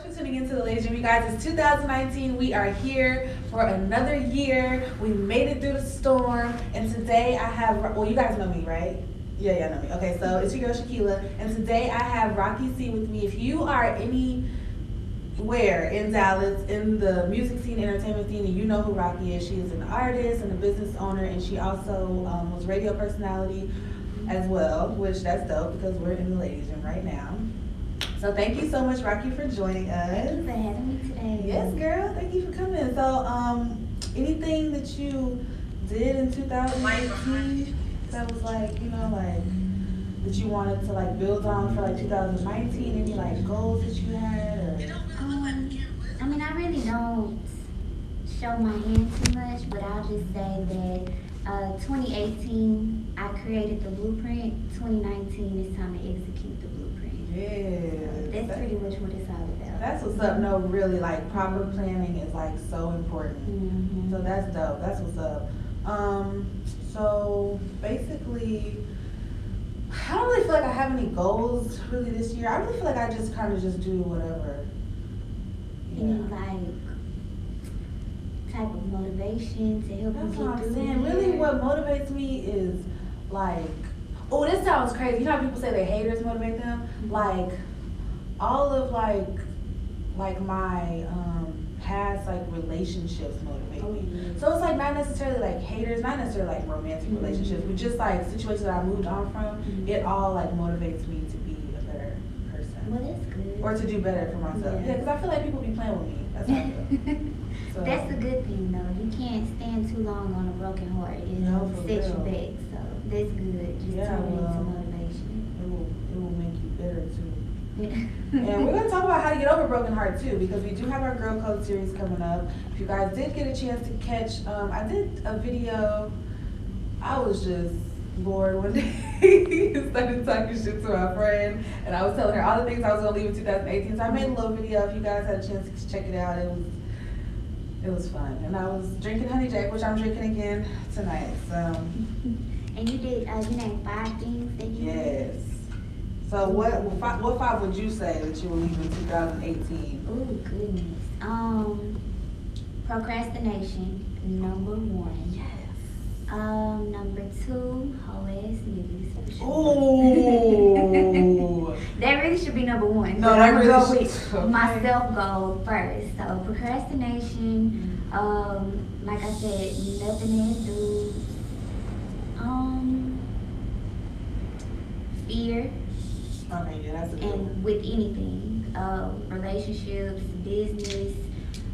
for tuning into the Ladies Room. You guys, it's 2019. We are here for another year. We made it through the storm. And today I have, well, you guys know me, right? Yeah, y'all know me. Okay, so it's your girl Shaquila. And today I have Rocky C with me. If you are anywhere in Dallas, in the music scene, entertainment scene, and you know who Rocky is, she is an artist and a business owner. And she also was a radio personality as well, which that's dope because we're in the Ladies Room right now. So thank you so much, Rocky, for joining us. Thank you for having me today. Yes, girl. Thank you for coming. So, anything that you did in 2019 that was like, you know, like that you wanted to like build on for like 2019? Any like goals that you had? Or? I mean, I really don't show my hand too much, but I'll just say that 2018 I created the blueprint. 2019 it's time to execute the blueprint. Yeah, That's pretty much what it's all about. That's what's up. No, really, like proper planning is like so important. Mm-hmm. So that's dope. That's what's up. So basically, I don't really feel like I have any goals really this year. I really feel like I just kind of just do whatever. Any like type of motivation to help That's you what get I'm through saying. the Really, year? what motivates me is like, oh, this sounds crazy. You know how people say their haters motivate them? Mm-hmm. Like, all of like my past like relationships motivate me. Yeah. So it's like not necessarily like haters, not necessarily like romantic Mm-hmm. relationships, but just like situations that I moved on from. Mm-hmm. It all like motivates me to be a better person. Well, that's good. Or to do better for myself. Yeah. Yeah, because I feel like people be playing with me. That's how I feel. So, That's a good thing, though. You can't stand too long on a broken heart. It No, for sets you real. back. So that's good. Just Yeah, turn it into well, motivation. it will make you bitter too. Yeah. And we're going to talk about how to get over a broken heart too, because we do have our Girl Code series coming up. If you guys did get a chance to catch, I did a video. I was just bored one day. Started talking shit to my friend, and I was telling her all the things I was going to leave in 2018. So I made a little video. If you guys had a chance to check it out, it was fun. And I was drinking Honey Jack, which I'm drinking again tonight. So. And you did, you named 5 things that you Yes. So what five would you say that you will leave in 2018? Oh, goodness. Procrastination, number 1. Yes. Number 2, whole ass niggas. Ooh. That really should be number 1. No, but that I'm gonna really go should. with Okay. my self goal first. So procrastination, like I said, nothing to do. Fear, Okay, yeah, that's a good one. and with anything, relationships, business,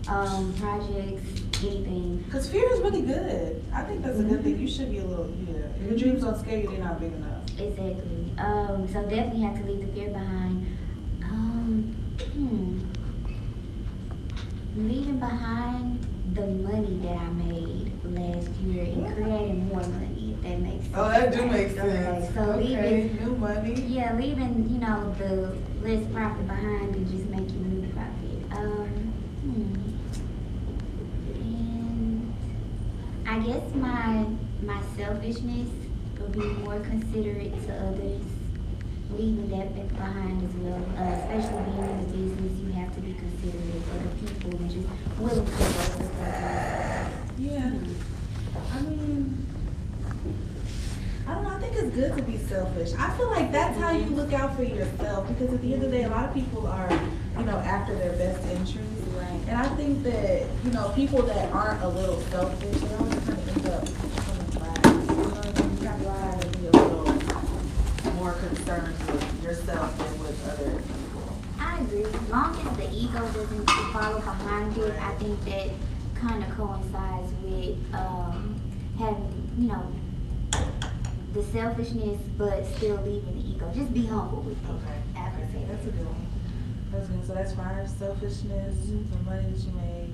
projects, anything. Because fear is really good. I think that's a good thing. You should be a little, If your dreams don't scare you, they're not big enough. Exactly. So definitely have to leave the fear behind. Leaving behind the money that I made last year and creating more money, if that makes sense. Oh, that do make Okay, sense. so Okay, leaving, new money. yeah, leaving, the less profit behind and just making new profit. And I guess my selfishness will be more considerate to others, leaving that back behind as well. Especially being in the business, you have to be considerate of the people and just willing to work with others. Yeah. I mean, I don't know. I think it's good to be selfish. I feel like that's how you look out for yourself, because at the end of the day, a lot of people are, after their best interests. Right. And I think that, people that aren't a little selfish, they always kind of end up coming last. You know what I mean? You have to try to be a little more concerned with yourself than with other people. I agree. As long as the ego doesn't follow behind it, I think that kind of coincides with having, the selfishness, but still leaving the ego. Just be humble with it. Okay. I would say That's a good one. That's good. So that's fire, selfishness, the money that you made,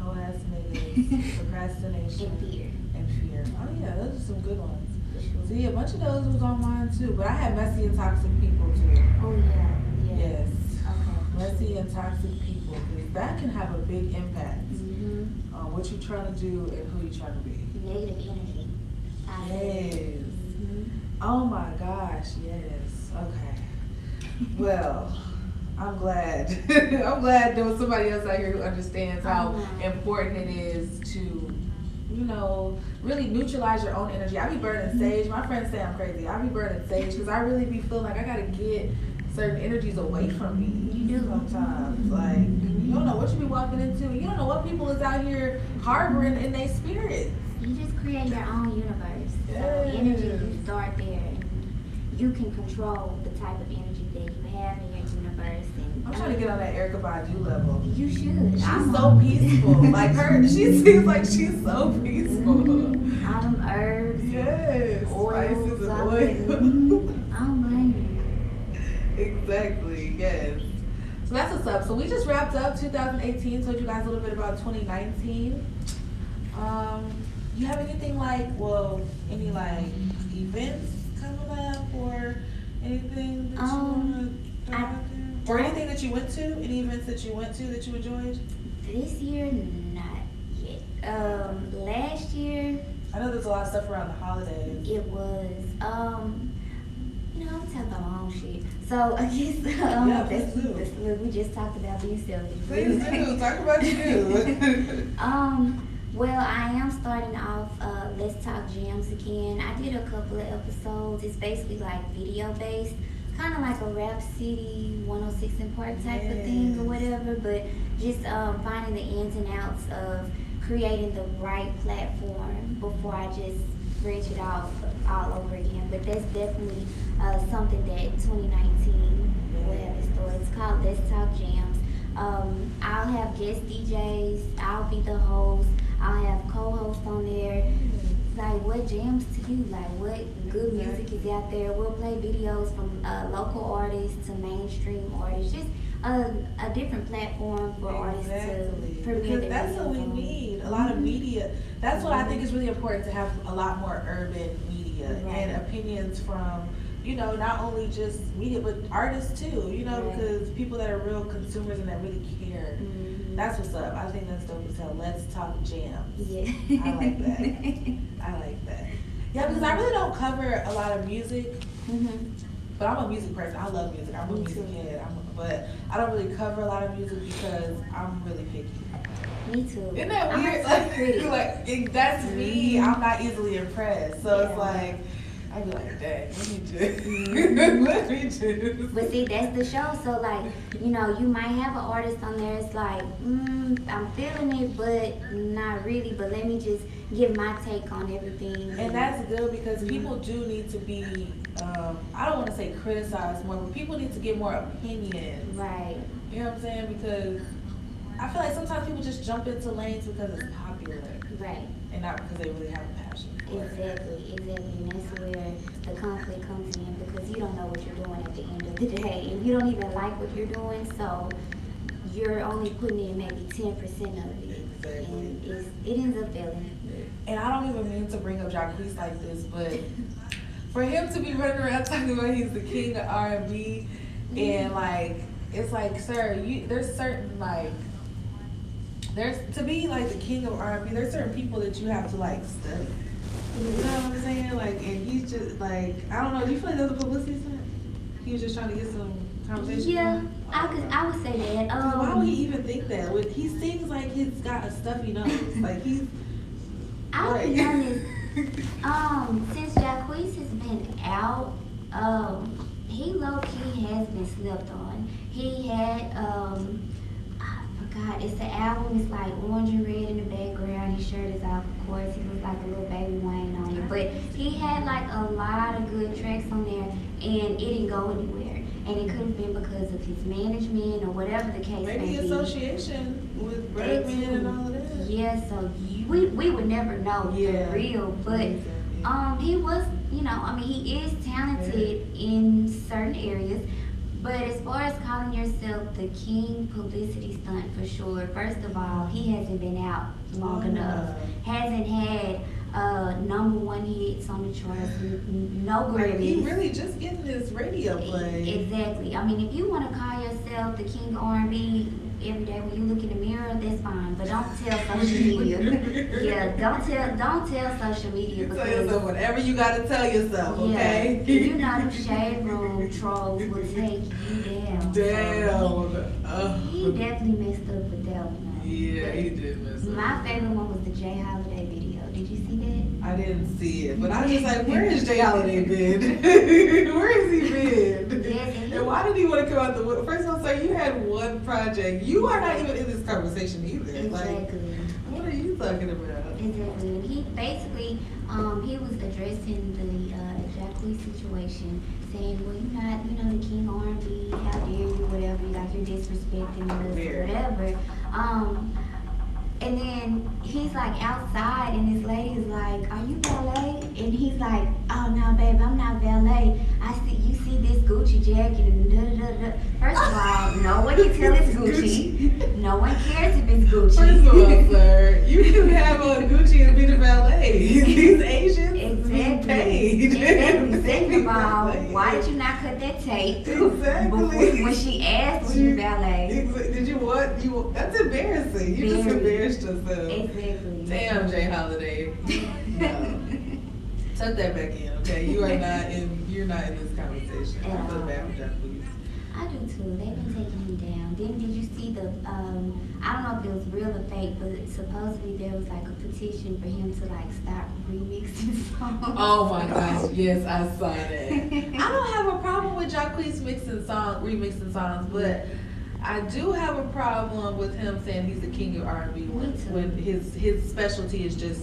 whole ass niggas, procrastination, And fear. and fear. Oh yeah, those are some good ones. For sure. See, a bunch of those was on mine too, but I had messy and toxic people too. Oh yeah. Yes. Okay. Messy and toxic people, because that can have a big impact Mm-hmm. on what you're trying to do and who you're trying to be. Negative energy. Yes. Mm-hmm. Oh my gosh, yes. Okay. Well, I'm glad. I'm glad there was somebody else out here who understands how important it is to, you know, really neutralize your own energy. I be burning sage. My friends say I'm crazy. I be burning sage because I really be feeling like I gotta get certain energies away from me. You do Sometimes. Like, you don't know what you be walking into. You don't know what people is out here harboring in their spirits. You just create your own universe. So energy, you start there. And you can control the type of energy that you have in your universe. And I'm trying to get on that Erykah Badu level. you should. She's so peaceful. Like her, she seems like she's so peaceful. All them herbs. Yes. Oils. Spices and oil. I don't blame you. Exactly, yes. So that's what's up. So we just wrapped up 2018, told you guys a little bit about 2019. You have anything like, any like events coming up or anything that you want to throw out there? Or anything that you went to? Any events that you went to that you enjoyed? This year, not yet. Last year, I know there's a lot of stuff around the holidays. it was, I'm talking about my own shit. So I guess we just talked about being selfish. Please do. Talk about you. Well, I am starting off Let's Talk Jams again. I did a couple of episodes. It's basically like video based, kind of like a Rap City 106 and Park type of thing or whatever. But just finding the ins and outs of creating the right platform before I just branch it off all over again. But that's definitely something that 2019 will have in store. It's called Let's Talk Jams. I'll have guest DJs. I'll be the host. I'll have co-hosts on there. Like, what jams to you? Like, what good music is out there? We'll play videos from local artists to mainstream artists. Just a different platform for artists to premiere their that's what we videos on. need. A lot of media. That's what I think is really important, to have a lot more urban media and opinions from, not only just media, but artists too, because people that are real consumers and that really care. That's what's up. I think that's dope as hell. Let's Talk Jams. Yeah. I like that. I like that. Yeah, because I really don't cover a lot of music, but I'm a music person. I love music. I'm a music kid. But I don't really cover a lot of music because I'm really picky. Me too. Isn't that weird? Like, that's me. I'm not easily impressed. So it's like, I'd be like, dang, let me just. But see, that's the show. So like, you might have an artist on there. It's like, I'm feeling it, but not really. But let me just give my take on everything. And that's good, because people do need to be, I don't want to say criticized more, but people need to get more opinions. Right. You know what I'm saying? Because I feel like sometimes people just jump into lanes because it's popular. Right. And not because they really have a passion for it. Exactly. And that's where the conflict comes in, because you don't know what you're doing at the end of the day. And you don't even like what you're doing, so you're only putting in maybe 10% of it. Exactly. And it ends up failing. And I don't even mean to bring up Jacquees like this, but for him to be running around talking about he's the king of R&B, and like, it's like, sir, there's certain like, to be like the king of R&B, there's certain people that you have to like study. You know what I'm saying? Like, and he's just like, I don't know. Do you feel like that was a publicity stunt? He was just trying to get some conversation. Yeah, I would say that. Why would he even think that? He sings like he's got a stuffy nose. Like he's. I'll be honest. Since Jacquees has been out, he low key has been slept on. He had God, it's the album. It's like orange and red in the background. His shirt is off, of course. He looks like a little baby Wayne on it. But he had like a lot of good tracks on there, and it didn't go anywhere. And it could have been because of his management or whatever the case may be. Maybe association with Birdman and all of that. Yeah, so we would never know the real. But he was, he is talented in certain areas. But as far as calling yourself the king publicity stunt, for sure, first of all, he hasn't been out long enough. Hasn't had #1 hits on the charts, no Grammys. He really just getting his radio play. Exactly. I mean, if you want to call yourself yourself the king of R&B every day when you look in the mirror, that's fine. But don't tell social media. Yeah, don't tell social media Tell yourself whatever you gotta tell yourself, okay? Yeah, you know them shade room trolls will take you down. Damn. He definitely messed up with that one. Yeah, he did mess up. My favorite one was the Jay Holiday video. Did you see that? I didn't see it, but I was just like, where has Jay Holiday been? Where has he been? Yes, And why did he want to come out the wood? First of all, sir, you had one project. You are not even in this conversation either. Exactly. Like, what are you talking about? Exactly. He basically, he was addressing the Jacqueline situation, saying, well, you're not, the king of R&B, how dare you, whatever, like you're disrespecting us, or whatever. And then he's like outside, and this lady is like, "Are you valet?" And he's like, "Oh no, babe, I'm not valet. You see this Gucci jacket and da da da da." First of all, no one can tell it's Gucci. No one cares if it's Gucci. First of all, sir, you can have a Gucci and be the valet. These Asians exactly. paid. Exactly. Second of all, why did you not cut that tape? Exactly. When she asked, was you valet? Did you what? That's embarrassing. You just embarrassed yourself. Exactly. Damn, Jay Holiday. No. Tuck that back in, okay? You're not in this conversation. I feel bad for John, please. I do too. They've been taking him down. Then did you see the I don't know if it was real or fake, but supposedly there was like a petition for him to like stop remixing songs. Oh my gosh, yes, I saw that. I don't have a problem with Jacquees remixing songs, but I do have a problem with him saying he's the king of R&B when his specialty is just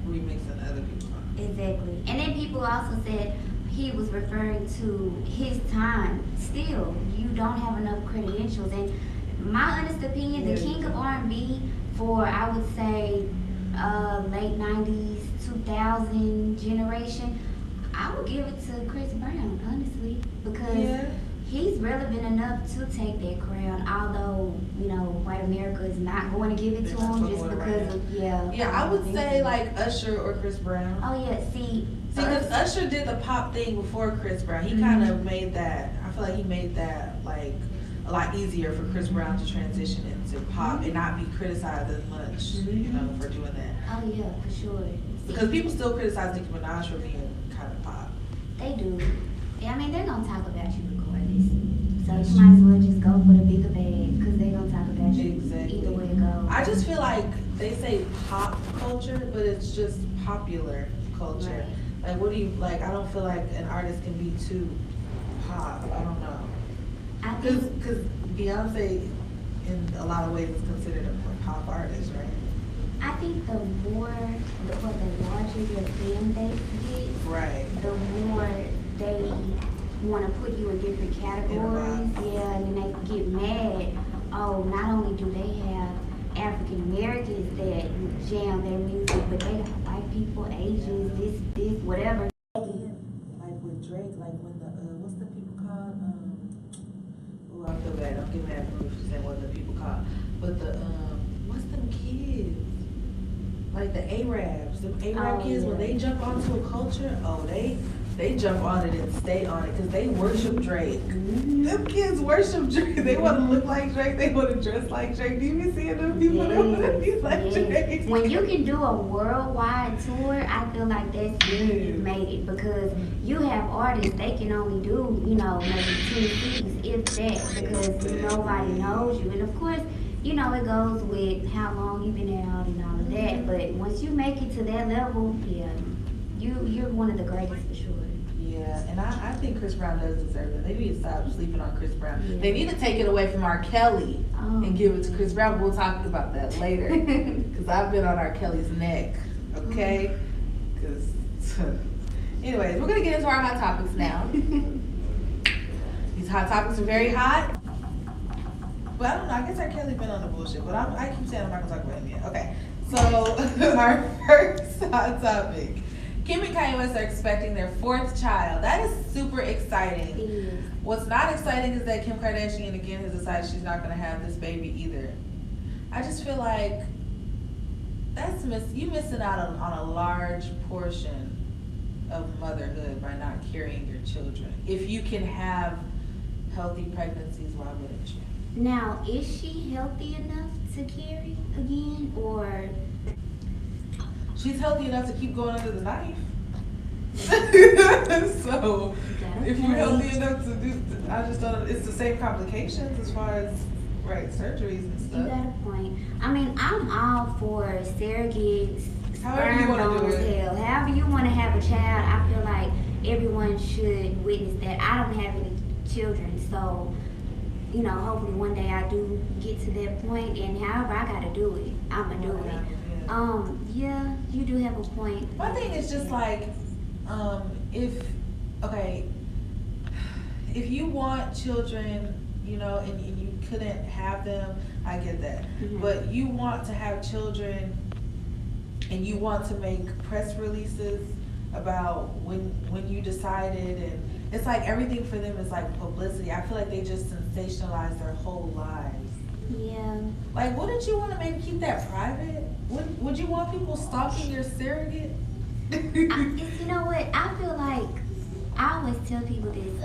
remixing other people's songs. Exactly. And then people also said he was referring to his time. Still, you don't have enough credentials. And my honest opinion, the king of R&B for, I would say, late 90s, 2000 generation, I would give it to Chris Brown, honestly, because he's relevant enough to take that crown, although, white America is not going to give it to him just because of, Yeah, I would say like Usher or Chris Brown. Oh, yeah, see, because Usher did the pop thing before Chris Brown. He kind of made that, I feel like he made that like a lot easier for Chris Brown to transition into pop and not be criticized as much, for doing that. Oh, yeah, for sure. Because people still criticize Nicki Minaj for being kind of pop. They do. Yeah, I mean, they're going to talk about you regardless. So you might as well just go for the bigger bag because they're going to talk about you either way it goes. I just feel like they say pop culture, but it's just popular culture. Right. Like, what do you, like, I don't feel like an artist can be too pop. I don't know. Because Beyonce, in a lot of ways, is considered a pop artist, right? I think the larger your fan base gets, right, the more they want to put you in different categories. Yeah, and then they get mad. Oh, not only do they have African Americans that jam their music, but they got white people, Asians, this, whatever. Like with Drake, like when the what's the people called? Oh, I feel bad. Don't get mad at me for saying what the people called. But the what's them kids? Like the Arabs, kids, when they jump onto a culture, they jump on it and stay on it because they worship Drake. Them kids worship Drake. They want to look like Drake. They want to dress like Drake. Do you be seeing them people that want to be like Drake? When you can do a worldwide tour, I feel like that's when you've made it because you have artists, they can only do, maybe 10 cities, if that, because nobody knows you. And of course, it goes with how long you've been out and all of that. But once you make it to that level, you're one of the greatest for sure. Yeah, and I think Chris Brown does deserve it. They need to stop sleeping on Chris Brown. Yeah. They need to take it away from R. Kelly and give it to Chris Brown. We'll talk about that later. Because I've been on R. Kelly's neck, okay? Because, anyways, we're going to get into our hot topics now. These hot topics are very hot. But I don't know, I guess R. Kelly been on the bullshit, but I keep saying I'm not going to talk about him yet. Okay, so our first hot topic. Kim and Kanye West are expecting their 4th child. That is super exciting. What's not exciting is that Kim Kardashian again has decided she's not going to have this baby either. I just feel like you missing out on a large portion of motherhood by not carrying your children. If you can have healthy pregnancies, why wouldn't you? Now, is she healthy enough to carry again, or She's healthy enough to keep going under the knife. So, if you're healthy enough to do, I just don't. It's the same complications as far as surgeries and you stuff. got a point? I mean, I'm all for surrogates, However you sperm wanna do donors, it. hell, however you want to have a child. I feel like everyone should witness that. I don't have any children, so you know, hopefully one day I do get to that point, and however I gotta do it, I'ma do it. Yeah, you do have a point. My thing is just like, if you want children, you know, and you couldn't have them, I get that. Mhm. But you want to have children, and you want to make press releases about when you decided, and it's like everything for them is like publicity. I feel like they just sensationalize their whole lives. Yeah. Like, wouldn't you want to maybe keep that private? Would you want people stalking your surrogate? You know what? I feel like I always tell people this.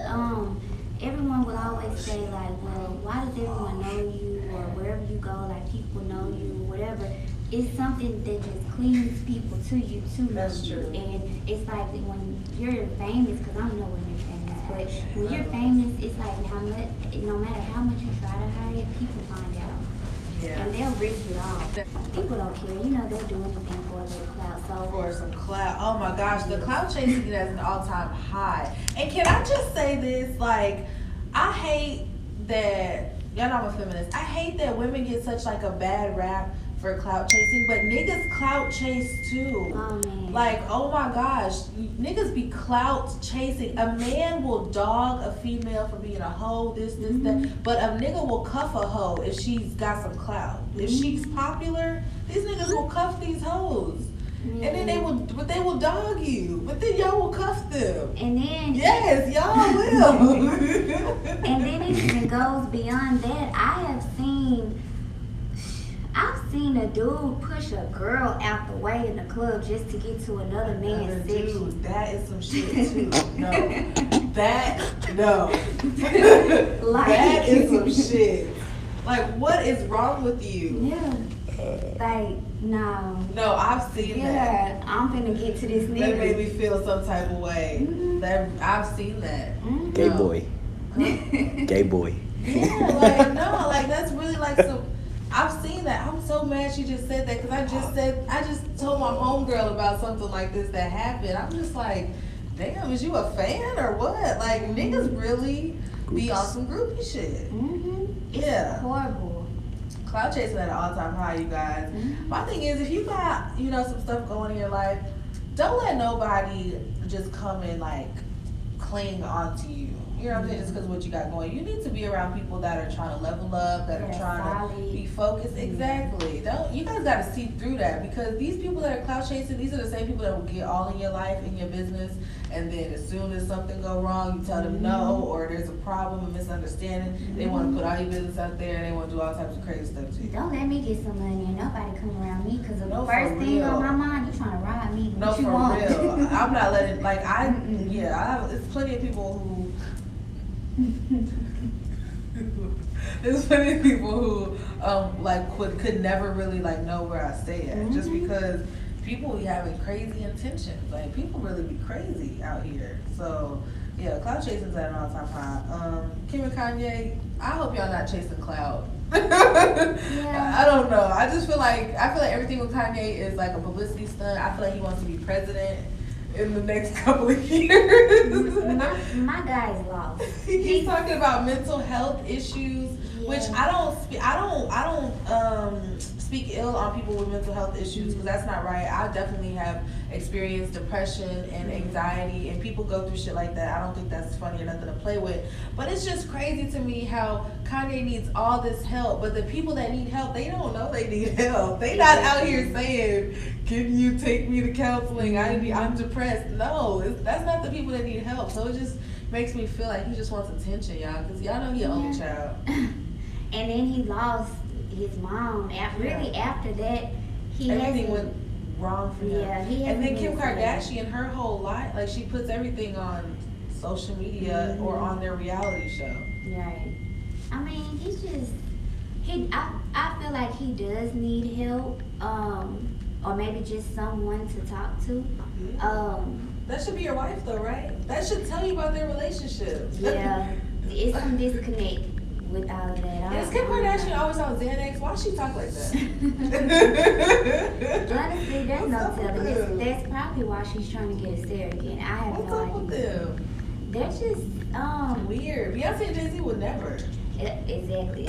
Everyone will always say like, well, why does everyone know you, or wherever you go, like people know you, whatever. It's something that just clings people to you too. That's true. And it's like when you're famous, because I don't know when you're famous, but when you're famous, it's like no matter how much you try to hide it, people find out. Yeah. And they'll risk it all. People don't care. You know, they'll do anything for a little clout. So For some clout. Oh my gosh, the clout chasing is at an all-time high. And can I just say this? Like, I hate that, y'all know I'm a feminist. I hate that women get such like a bad rap for clout chasing, but niggas clout chase too. Oh, man. Like, oh my gosh, niggas be clout chasing. A man will dog a female for being a hoe, this, that, but a nigga will cuff a hoe if she's got some clout. If she's popular, these niggas will cuff these hoes. And then they will dog you, but then y'all will cuff them. And then Yes, y'all will. and then it even goes beyond that. I've seen a dude push a girl out the way in the club just to get to another man's section. Dude, that is some shit too. No. No. Like, that is some shit. Like, what is wrong with you? Yeah. Like, no. No, I've seen that. Yeah, I'm finna get to this That made nigga. me feel some type of way. Mhm. That I've seen that. Gay No. boy. Gay boy. Yeah, like no, like that's really like some. I've seen that. I'm so mad she just said that, because I just told my homegirl about something like this that happened. I'm just like, damn, is you a fan or what? Like, niggas really be on some groupie shit. It's Yeah. horrible. Cloud chasing at an all-time high, you guys. Mhm. My thing is, if you got, you know, some stuff going in your life, don't let nobody just come and like cling onto you. You know what I'm saying? Just because what you got going. You need to be around people that are trying to level up, that are That's trying solid. to be focused. Exactly. You guys got to see through that, because these people that are cloud chasing, these are the same people that will get all in your life, in your business, and then as soon as something go wrong, you tell them no, or there's a problem, a misunderstanding, they want to put all your business out there, and they want to do all types of crazy stuff to you. Don't let me get some money and nobody come around me, because the No, first for thing real. on my mind, you trying to ride me. No, What you for want? real. I'm not letting, like, Mm-mm. it's plenty of people who, there's plenty of people who, like, could never really, like, know where I stay at, just Mhm. because people be having crazy intentions. Like, people really be crazy out here. So, yeah, cloud chasing's at an all-time high. Kim and Kanye, I hope y'all not chasing cloud. Yeah. I don't know. I feel like everything with Kanye is like a publicity stunt. I feel like he wants to be president in the next couple of years. My guy is lost. He's talking about mental health issues, which I don't speak ill on people with mental health issues, because that's not right. I definitely have experienced depression and anxiety, and people go through shit like that. I don't think that's funny or nothing to play with. But it's just crazy to me how Kanye needs all this help, but the people that need help, they don't know they need help. They not out here saying, "Can you take me to counseling? I'm depressed." No, that's not the people that need help. So it just makes me feel like he just wants attention, y'all, because y'all know he an only child. And then he lost his mom. Really, after that, Everything went wrong for him. Yeah, he and then hasn't Kim been Kardashian, her whole life, like, she puts everything on social media or on their reality show. Right. I mean, he's just I feel like he does need help, or maybe just someone to talk to. That should be your wife though, right? That should tell you about their relationship. Yeah, it's some disconnect with all of that. And is Kim Kardashian always on Xanax? Why she talk like that? Honestly, there's no What's up with telling. them? That's probably why she's trying to get a surrogate. I have What's no up with idea. them? They're just Weird. Beyonce and Jay-Z would never. exactly.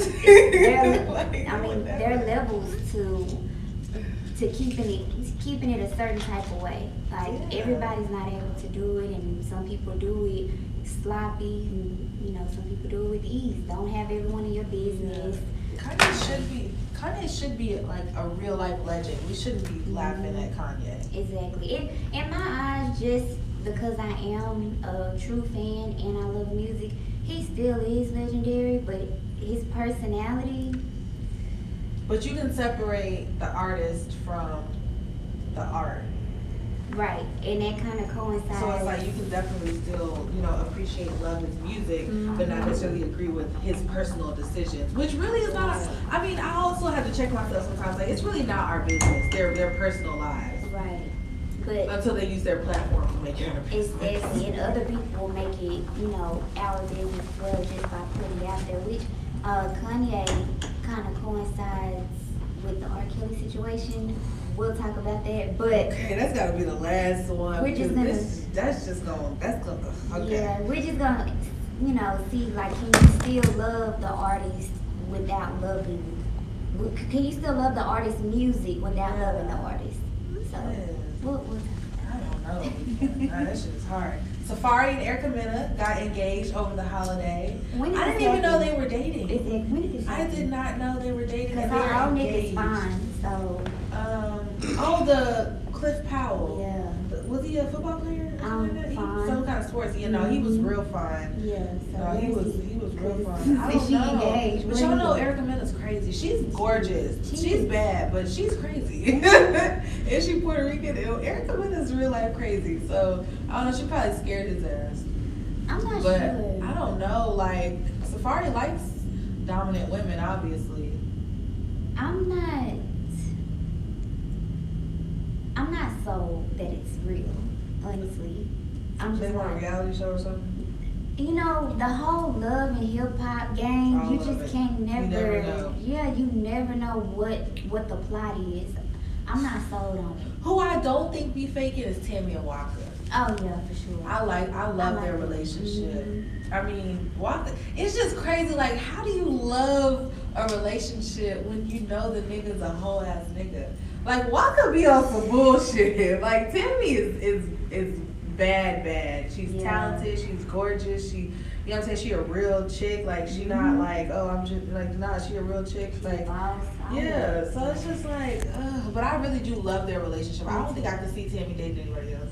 Like, I mean, there are levels to keeping it a certain type of way. Like Yeah. everybody's not able to do it, and some people do it sloppy, and some people do it with ease. Don't have everyone in your business. Kanye should be like a real life legend. We shouldn't be laughing at Kanye. Exactly. In my eyes, just because I am a true fan and I love music, he still is legendary, but his personality. But you can separate the artist from the art. Right, and that kind of coincides. So it's like you can definitely still, appreciate and love his music, but not necessarily agree with his personal decisions, which really is not. I mean, I also have to check myself sometimes. Like, it's really not our business. Their personal lives. Right, but Until they use their platform to make it their business. exactly, and other people make it, our business as well just by putting it out there, which Kanye kind of coincides with the R. Kelly situation. We'll talk about that, but Okay, that's got to be the last one. We're just because gonna- that's gonna. Okay. yeah, we're just gonna, see like, can you still love the artist without loving? Can you still love the artist's music without loving the artist? So we'll talk about I don't know. That shit is hard. Safari and Erica Mena got engaged over the holiday. When did I this didn't even know happen? they were dating. When did this I happen? did not know they were dating. Because And they our are old nigga's engaged. fine, so The Cliff Powell. yeah. Was he a football player? Or something like that? Fine. Some kind of sports. He was real fine. Yeah, so No, he let's was see. real Cause fun. I don't she know. engaged. But Where y'all he know go? Erica Mena's crazy. She's gorgeous. She She's is. bad, but she's crazy. And she Puerto Rican. And Erica Mena's real life crazy. So I don't know. She probably scared his ass. I'm not But sure. I don't know. Like Safari likes dominant women, obviously. I'm not sold that it's real, honestly. I'm They just want a not. reality show or something. The whole love and hip hop game, All you of just it. can't You never know. Yeah, you never know what the plot is. I'm not sold on it. Who I don't think be faking is Tammy and Walker. Oh yeah, for sure. I love their like it. relationship. Mhm. I mean, Walker, it's just crazy. Like, how do you love a relationship when you know the nigga's a whole ass nigga? Like, Walker be on some bullshit. Like, Tammy is bad. She's Yeah. talented. She's gorgeous. She, you know what I'm saying? She a real chick. Like, she not Mhm. like, oh, I'm just like, nah. She a real chick. Like, Boss, I yeah. love So it. it's just like, but I really do love their relationship. I don't think I could see Tammy dating anybody else.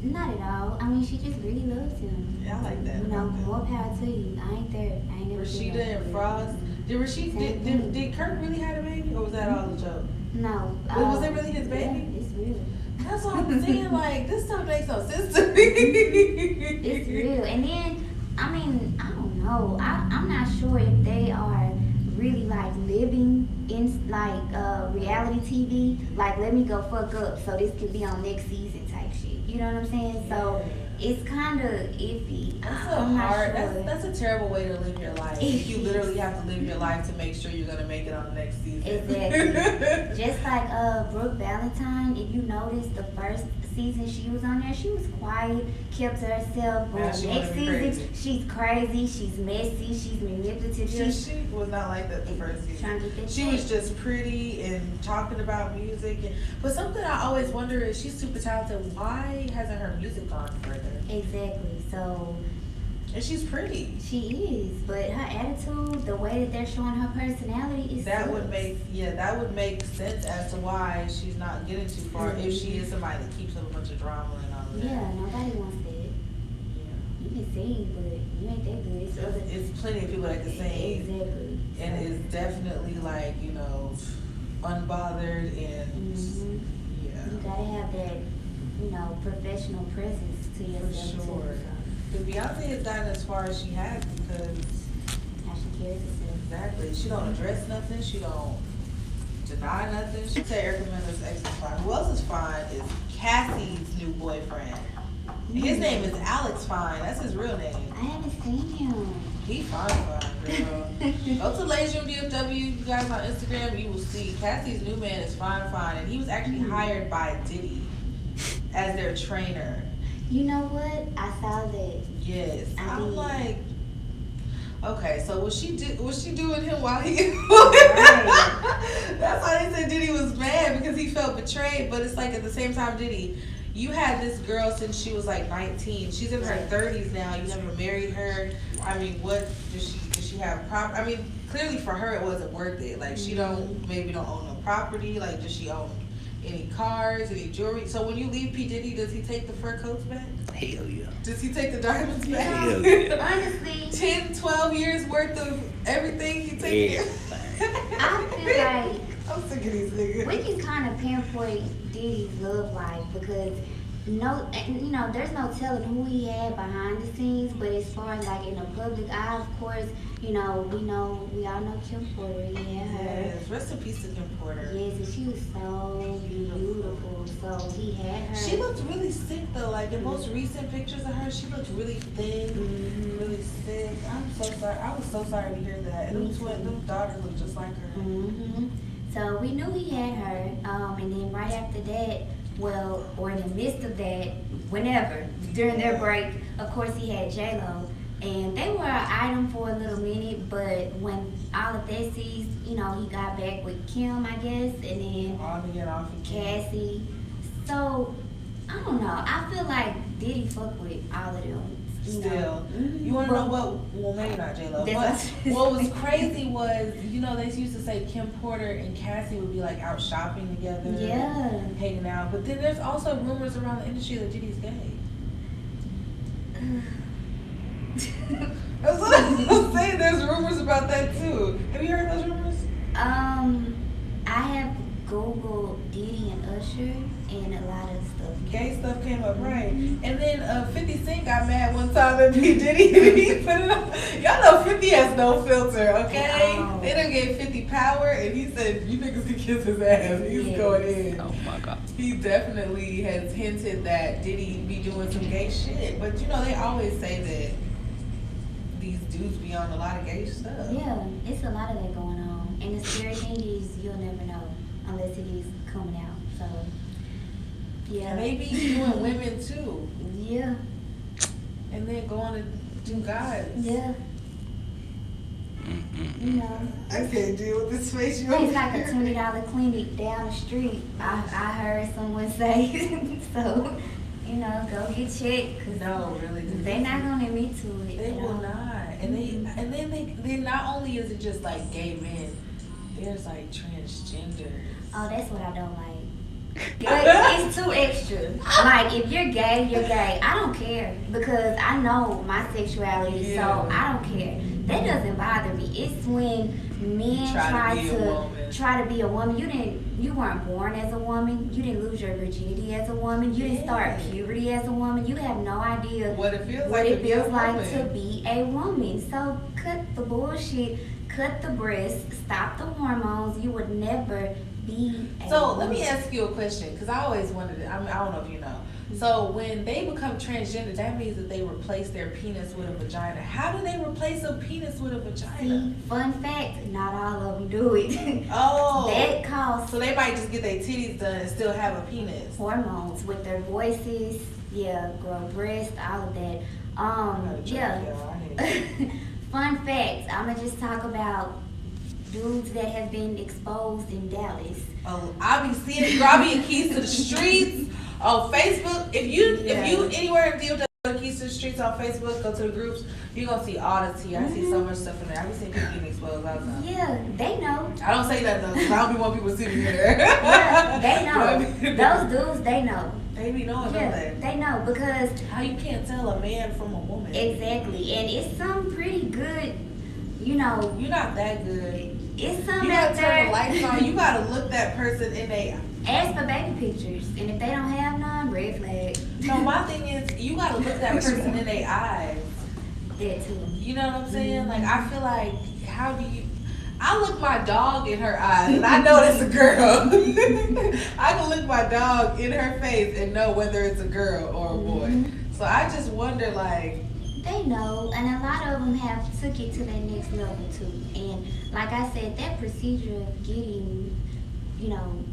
Not at all. I mean, she just really loves him. Yeah, I like that. about that. More power to you. I ain't there. I ain't never seen Rashida her. and Frost. Did Same did Kirk really have a baby, or was that all a joke? No. But was it really his baby? Yeah, it's real. That's what I'm saying. Like, this stuff makes no sense to me. It's real. And then, I mean, I don't know. I'm not sure if they are really like living in like reality TV. Like, let me go fuck up so this could be on next season type shit. You know what I'm saying? So it's kind of iffy. I'm not sure. That's a terrible way to live your life. You literally have to live your life to make sure you're gonna make it on the next season. Exactly. Just like Brooke Valentine, if you notice the first season she was on there, she was quiet, kept to herself. But Yeah, she next wanna be season, crazy. she's crazy, she's messy, she's manipulative. Yeah, She's she was not like that the first trying to season. get that She check. was just pretty and talking about music. But something I always wonder is, she's super talented. Why hasn't her music gone further? Exactly. So And she's pretty. she is, but her attitude, the way that they're showing her personality is That would make sense as to why she's not getting too far, if she is somebody that keeps up a bunch of drama and all of that. Yeah, nobody wants that. Yeah. You can sing, but you ain't that good. It's other. It's plenty of people that can sing, Exactly. and is definitely like, unbothered and Mhm. yeah. You gotta have that, professional presence to yourself sure. too. So But Beyonce has gotten as far as she has because how she carries herself. exactly. Exactly. She don't address nothing. She don't deny nothing. She say Erica Mendo's ex is fine. Who else is fine is Cassie's new boyfriend. His name is Alex Fine. That's his real name. I haven't seen him. He fine, girl. Go to Lazy DFW, you guys on Instagram, you will see Cassie's new man is fine, and he was actually hired by Diddy as their trainer. You know what? I saw that. Yes. I'm did. like, okay, so was she doing him while he Right. That's why they said Diddy was mad, because he felt betrayed, but it's like at the same time, Diddy, you had this girl since she was like 19. She's in her 30s now. You never married her. I mean, what does she have? I mean, clearly for her it wasn't worth it. Like she maybe don't own no property. Like does she own any cars, any jewelry? So when you leave P Diddy, does he take the fur coats back? Hell yeah. Does he take the diamonds back? Hell yeah. Honestly, 10, 12 years worth of everything he takes. I feel like I'm sick of these niggas. we can kind of pinpoint Diddy's love life because there's no telling who he had behind the scenes, but as far as like in the public eye, of course, we all know Kim Porter. Yeah, her. Yes, rest in peace to Kim Porter. Yes, and she was so beautiful. So he had her. She looked really sick though. Like the most recent pictures of her, she looked really thin, really sick. I'm so sorry. I was so sorry to hear that. And them daughters look just like her. So we knew he had her, and then right after that, or in the midst of that, whenever, during their break, of course he had J-Lo. And they were an item for a little minute, but when all of that ceased, he got back with Kim, I guess, and then On again, off again. Cassie. So, I don't know. I feel like Diddy fuck with all of them. Still. You want to know what? Well, maybe not J-Lo. That's But what was crazy was, they used to say Kim Porter and Cassie would be like out shopping together. Yeah. Hanging out. But then there's also rumors around the industry that Diddy's gay. That's what I'm saying. There's rumors about that too. Have you heard those rumors? I have Googled Diddy and Usher, and a lot of stuff. Gay stuff came up, right? And then 50 Cent got mad one time at P Diddy. He put it up. Y'all know 50 has no filter, okay? Oh. They done gave 50 power, and he said, "You niggas can kiss his ass." He's going in. Oh my god. He definitely has hinted that Diddy be doing some gay shit, but they always say that these dudes be on a lot of gay stuff. Yeah, it's a lot of that going on. And the scary thing is you'll never know unless it is coming out. So, yeah. Maybe doing women too. Yeah. And then going to do guys. Yeah. I can't deal with this face you It's like a $20 clinic down the street. I heard someone say. So, go get checked. Cause No, really. they're not going to admit to it. They will not. And they not only is it just like gay men, there's like transgenders. Oh, that's what I don't like. It's too extra. Like, if you're gay, you're gay. I don't care because I know my sexuality, so I don't care. That doesn't bother me. It's when men try to be a woman. You weren't born as a woman. You didn't lose your virginity as a woman. You didn't start puberty as a woman. You have no idea what it feels like to be a woman. So cut the bullshit, cut the breasts, stop the hormones. You would never be a woman. Let me ask you a question, because I always wondered, I don't know if you know. So when they become transgender, that means that they replace their penis with a vagina. How do they replace a penis with a vagina? See, fun fact, not all of them do it. Oh. That costs So they might just get their titties done and still have a penis. hormones with their voices, grow breasts, all of that. Fun fact, I'm gonna just talk about dudes that have been exposed in Dallas. Oh, I be seeing, I be in Keys to the Streets on Facebook. If you anywhere in DFW, Keys to the Streets on Facebook, go to the groups, you're gonna see all the tea. I see so much stuff in there. I be seeing people getting exposed all the time. Yeah, they know. I don't say that though, because I don't be want people to see me there. Yeah, they know. Those dudes, they know. They be knowing, don't they? They know because How you can't tell a man from a woman? exactly, and it's some pretty good, You're not that good. It's some You out gotta turn the there. lights on. You gotta look that person in their. Ask for baby pictures, and if they don't have none, red flag. No, my thing is, you gotta look that person in their eyes. That too. You know what I'm saying? Like, I feel like, how do you? I look my dog in her eyes and I know that's a girl. I can look my dog in her face and know whether it's a girl or a boy. So I just wonder, like, they know, and a lot of them have took it to that next level too. And like I said, that procedure of getting, you know,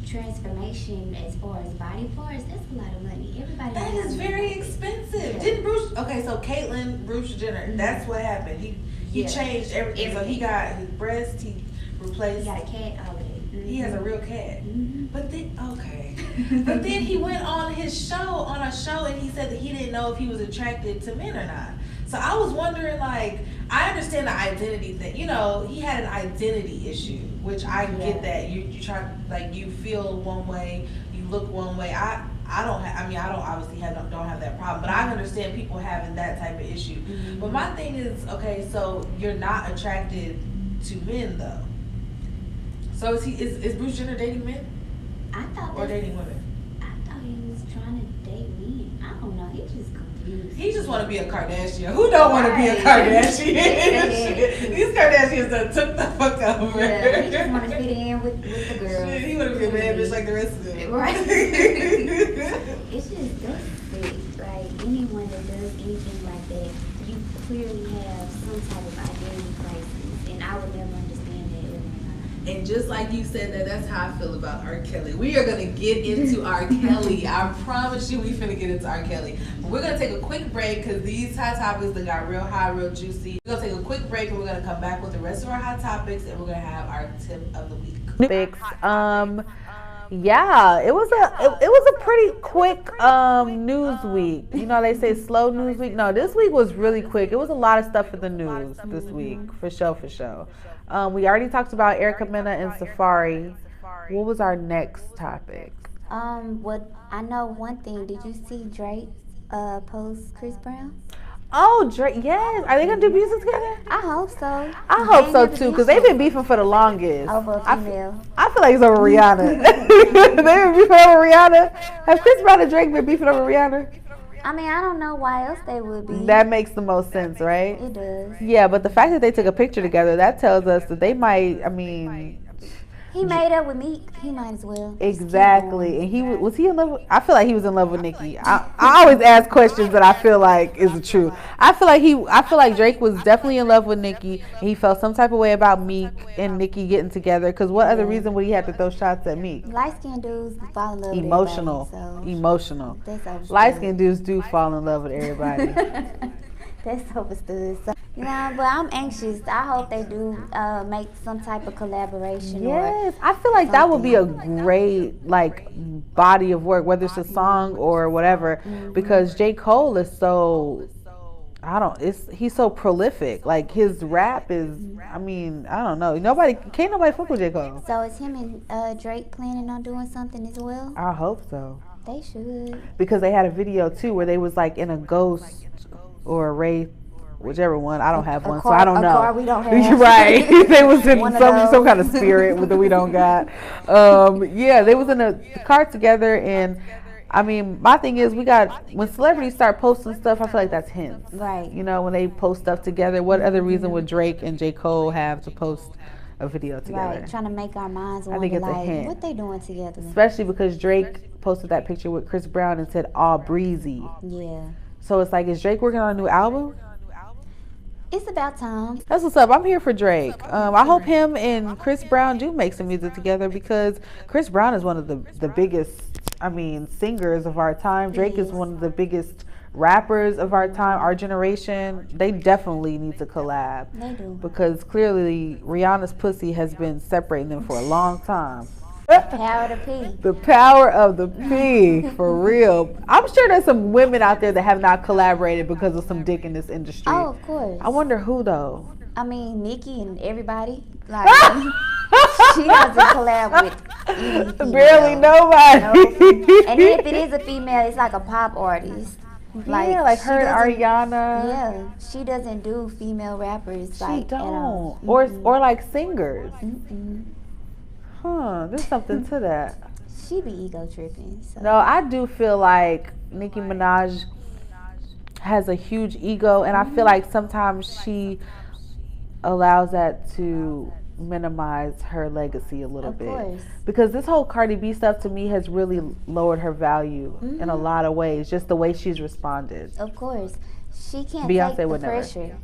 transformation as far as body parts, that's a lot of money. Everybody that is very expensive. Didn't Bruce? Okay, so Bruce Jenner, that's what happened. He changed everything. So he got his breast, he replaced. He got a cat already. He has a real cat. But then, but then he went on a show, and he said that he didn't know if he was attracted to men or not. So I was wondering, like, I understand the identity thing. You know, he had an identity issue, which I get that. You try, like, you feel one way, you look one way. I don't obviously don't have that problem, but I understand people having that type of issue. But my thing is, okay, so you're not attracted to men though. So is Bruce Jenner dating men? I thought or dating women? I thought he was trying to date men. I don't know. He just confused. He just want to be a Kardashian. Who don't want to be a Kardashian? These Kardashians done took the fuck over. Yeah, he just want to fit in with the girls. Shit, he want to be a bad bitch like the rest of them. Right. It's just that's sick. Like anyone that does anything like that, you clearly have some type of identity crisis, and I would never understand that ever in my life. And just like you said that's how I feel about R. Kelly. We are going to get into R. Kelly. I promise you we finna get into R. Kelly. But we're going to take a quick break because these hot topics that got real hot, real juicy. We're going to take a quick break and we're going to come back with the rest of our hot topics and we're going to have our tip of the week. Yeah, it was a pretty quick news week. You know, they say slow news week. No, this week was really quick. It was a lot of stuff in the news this week, for sure. We already talked about Erica Mena and Safari. What was our next topic? What I know one thing. Did you see Drake post Chris Brown? Oh, Drake, yes. Are they going to do music together? I hope so. I hope so, too, because they've been beefing for the longest. Over a female. I feel like it's over Rihanna. They've been beefing over Rihanna. Have Chris Brown and Drake been beefing over Rihanna? I mean, I don't know why else they would be. That makes the most sense, right? It does. Yeah, but the fact that they took a picture together, that tells us that they might, he made up with Meek. He might as well. Exactly. And was he in love with, I feel like he was in love with Nicki. I always ask questions that I feel like is the truth. I feel like Drake was definitely in love with Nicki, and he felt some type of way about Meek and Nicki getting together, because what other reason would he have to throw shots at Meek? Light-skinned dudes fall in love Emotional. with everybody. Emotional. That's understood. Light-skinned dudes do fall in love with everybody. That's understood. So, but I'm anxious. I hope they do make some type of collaboration. Yes, I feel like that would be a great body of work, whether it's a song or whatever, because J. Cole is so, he's so prolific. Like his rap is, I don't know. Can't nobody fuck with J. Cole. So is him and Drake planning on doing something as well? I hope so. They should. Because they had a video too where they was like in a ghost or a wraith, whichever one. I don't have one, so I don't know. A car we don't have. Right. They was in some kind of spirit that we don't got. They was in a car together, and my thing is, when celebrities start posting stuff, I feel like that's hints. Right. You know, when they post stuff together, what other reason would Drake and J. Cole have to post a video together? Right, trying to make our minds wonder, I think it's a hint. What they doing together? Especially because Drake posted that picture with Chris Brown and said, all breezy. Yeah. So it's like, is Drake working on a new album? It's about time. That's what's up. I'm here for Drake. I hope him and Chris Brown do make some music together, because Chris Brown is one of the biggest, singers of our time. Drake is one of the biggest rappers of our time, our generation. They definitely need to collab. They do. Because clearly Rihanna's pussy has been separating them for a long time. Power to P. The power of the P, for real. I'm sure there's some women out there that have not collaborated because of some dick in this industry. Oh, of course. I wonder who though. Nicki and everybody. Like, she doesn't collab with any female. Barely nobody. No. And if it is a female, it's like a pop artist. Like her and Ariana. Yeah, she doesn't do female rappers. She don't. Or like singers. There's something to that. She be ego tripping. So. No, I do feel like Nicki Minaj has a huge ego, and I feel like sometimes she allows that to minimize her legacy a little Of bit. course. Because this whole Cardi B stuff to me has really lowered her value in a lot of ways, just the way she's responded. Of course. She can't Beyonce take the would never. pressure.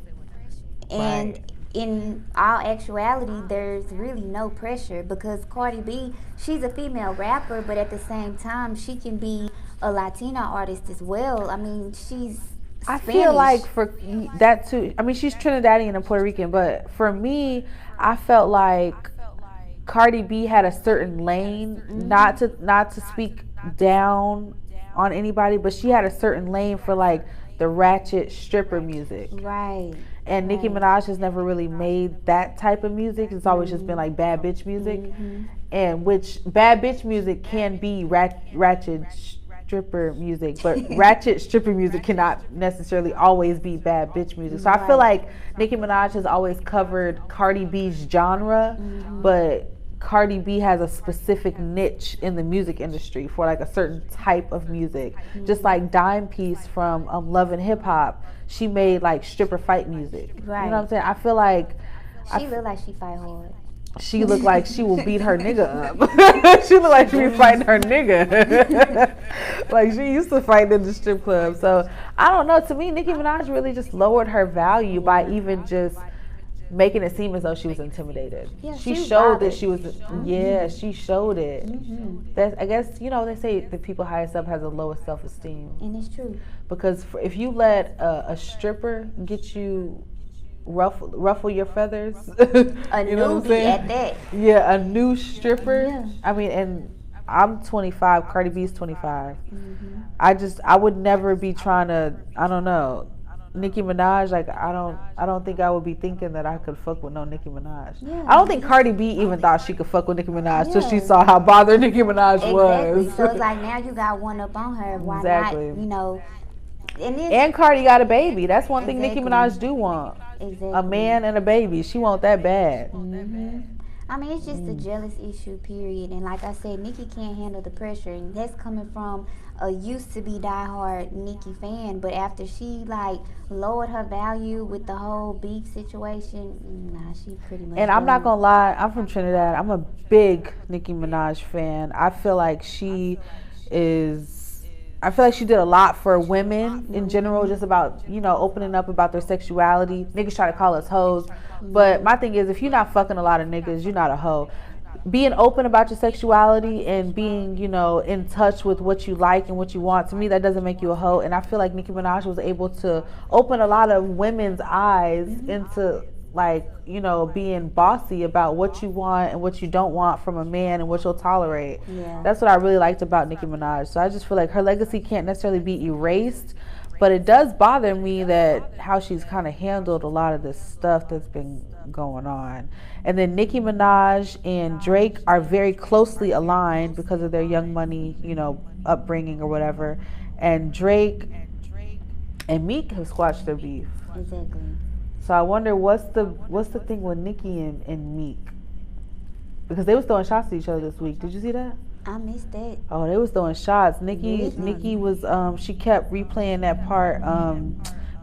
And Right. in all actuality, there's really no pressure because Cardi B, she's a female rapper, but at the same time, she can be a Latina artist as well. I mean, she's I Spanish. feel like for that too. I mean, she's Trinidadian and Puerto Rican, but for me, I felt like Cardi B had a certain lane, not to speak down on anybody, but she had a certain lane for like the ratchet stripper music. Right. And Nicki Minaj has never really made that type of music. It's always just been like bad bitch music, and which bad bitch music can be ratchet stripper music, but ratchet stripper music cannot necessarily always be bad bitch music. So I feel like Nicki Minaj has always covered Cardi B's genre, but Cardi B has a specific niche in the music industry for like a certain type of music. Just like Dime Piece from Love and Hip Hop, she made like stripper fight music. Right. You know what I'm saying? I feel like She look like she fight hard. she looked like she will beat her nigga up. She looked like she be fighting her nigga. Like she used to fight in the strip club. So I don't know. To me, Nicki Minaj really just lowered her value by even just making it seem as though she was intimidated. Yeah, she she was showed that bothered. she was. Yeah, she showed it. That I guess they say the people highest up has the lowest self-esteem, And it's true. because if you let a stripper get you ruffle your feathers, A you know what I'm newbie saying? at that. Yeah, a new stripper. Yeah. I mean, and I'm 25. Cardi B's 25. I would never be trying to. I don't know. Nicki Minaj, like I don't think I would be thinking that I could fuck with no Nicki Minaj. Yeah. I don't think Cardi B even thought she could fuck with Nicki Minaj till she Yeah. saw how bothered Nicki Minaj Exactly. was. So it's like now you got one up on her. Why Exactly. not? You know. And it's And Cardi got a baby. That's one thing Nicki Exactly. Minaj do want. exactly. A man and a baby. She want that bad. I mean, it's just a jealous issue, period. And like I said, Nicki can't handle the pressure, and that's coming from a used to be diehard Nicki fan. But after she like lowered her value with the whole beef situation, nah, she pretty much. And I'm not done. gonna lie, I'm from Trinidad. I'm a big Nicki Minaj fan. I feel like she did a lot for women in general, just about, opening up about their sexuality. Niggas try to call us hoes. But my thing is, if you're not fucking a lot of niggas, you're not a hoe. Being open about your sexuality and being, in touch with what you like and what you want, to me, that doesn't make you a hoe. And I feel like Nicki Minaj was able to open a lot of women's eyes into, being bossy about what you want and what you don't want from a man and what you'll tolerate. Yeah. That's what I really liked about Nicki Minaj. So I just feel like her legacy can't necessarily be erased, but it does bother me that how she's kind of handled a lot of this stuff that's been going on. And then Nicki Minaj and Drake are very closely aligned because of their Young Money, upbringing or whatever. And Drake and Meek have squashed their beef. Exactly. So I wonder what's the thing with Nicki and Meek, because they was throwing shots at each other this week. Did you see that? I missed that. Oh, they was throwing shots. Nicki was she kept replaying that part.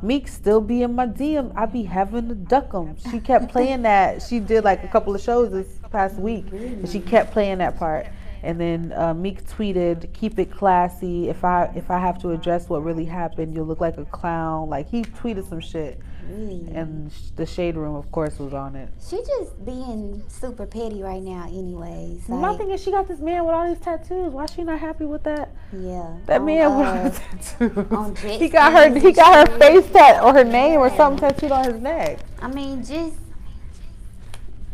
Meek still be in my DM. I be having to duck 'em. She kept playing that. She did like a couple of shows this past week, and she kept playing that part. And then Meek tweeted, "Keep it classy. If I have to address what really happened, you'll look like a clown." Like he tweeted some shit. Really? And the Shade Room, of course, was on it. She just being super petty right now, anyways. My thing is, she got this man with all these tattoos. Why she not happy with that? Yeah. That On, man with all the on tattoos. jet He got her. skis He and got her shit. face tat or her name or something tattooed on his neck. I mean, just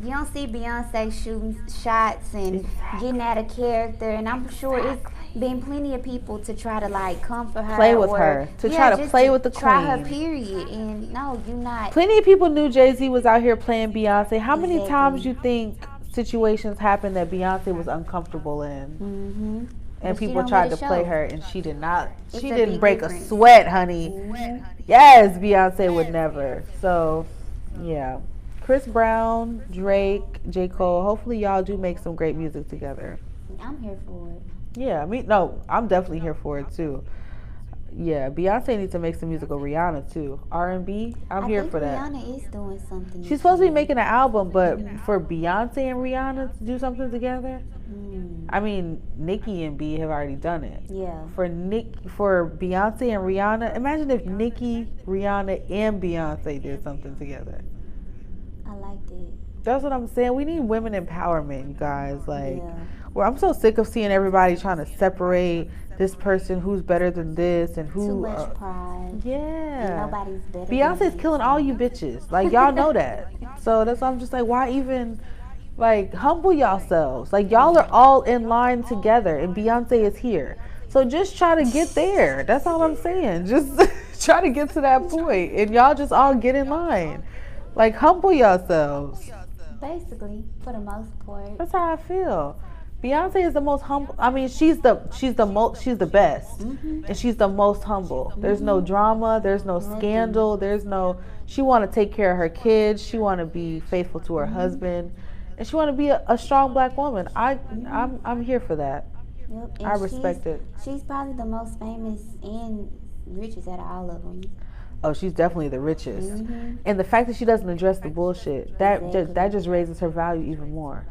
you don't see Beyonce shooting shots and getting out of character, and I'm sure it's been plenty of people to try to like comfort her, Play with or, her, to try to just play with the try her, queen. period. And no, you not. Plenty of people knew Jay-Z was out here playing Beyonce. How many Exactly. times you think situations happened that Beyonce was uncomfortable in, Mm-hmm. and But she people don't tried let to it play show. her, and she did not. It's She a didn't big break difference. a sweat, honey. Yes, Beyonce would never. So, yeah. Chris Brown, Drake, J. Cole. Hopefully, y'all do make some great music together. I'm here for it. Yeah, I'm definitely here for it too. Yeah, Beyonce needs to make some music with Rihanna too. R&B, I'm here for that. Rihanna is doing something. She's supposed to be making an album, but for Beyonce and Rihanna to do something together, I mean, Nicki and B have already done it. Yeah. For Beyonce and Rihanna, imagine if Nicki, Rihanna, and Beyonce did something together. I liked it. That's what I'm saying. We need women empowerment, you guys. Like, well, I'm so sick of seeing everybody trying to separate this person who's better than this and who. Too much pride. Yeah. And nobody's better. Beyonce's killing all you bitches. Like, y'all know that. So that's why I'm just like, why even, like, humble yourselves? Like, y'all are all in line together, and Beyonce is here. So just try to get there. That's all I'm saying. Just try to get to that point, and y'all just all get in line. Like, humble yourselves. Basically, for the most part. That's how I feel. Beyonce is the most humble. I mean, she's the best, and she's the most humble. There's no drama. There's no scandal. There's no. She want to take care of her kids. She want to be faithful to her husband, and she want to be a strong black woman. I'm here for that. Yep. And I respect it. She's probably the most famous and richest out of all of them. Oh, she's definitely the richest, and the fact that she doesn't address the bullshit that just raises her value even more.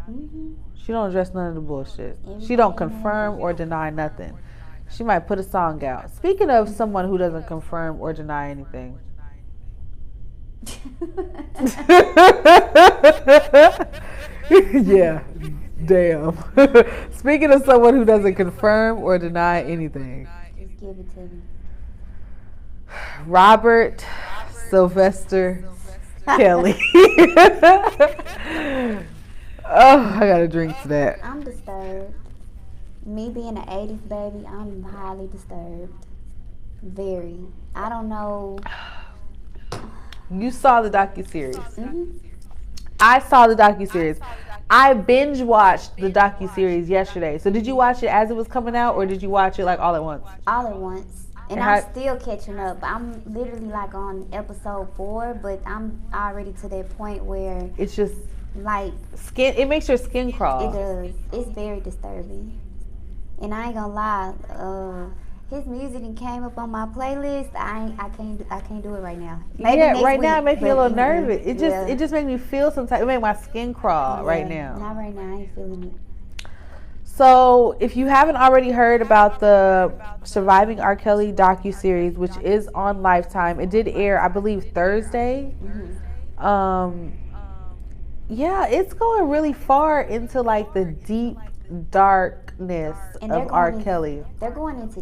She don't address none of the bullshit. She don't confirm or deny nothing. She might put a song out. Speaking of someone who doesn't confirm or deny anything. Yeah, damn. Speaking of someone who doesn't confirm or deny anything. Just give it to me. Robert Sylvester Kelly. Oh, I gotta drink to that. I'm disturbed. Me being an 80s baby, I'm highly disturbed. Very. I don't know. You saw the docuseries. I saw the docuseries. I binge watched the docuseries yesterday. So did you watch it as it was coming out, or did you watch it like all at once? All at once. And I'm still catching up. I'm literally like on episode 4, but I'm already to that point where it's just like skin. It makes your skin crawl. It does. It's very disturbing. And I ain't gonna lie. His music came up on my playlist. I can't do it right now. Maybe right now it makes me a little nervous. It yeah. just made me feel some type. It made my skin crawl right now. Not right now. I ain't feeling it. So, if you haven't already heard about the Surviving R. Kelly docuseries, which is on Lifetime, it did air, I believe, Thursday. Yeah, it's going really far into like the deep darkness of R. Kelly. They're going into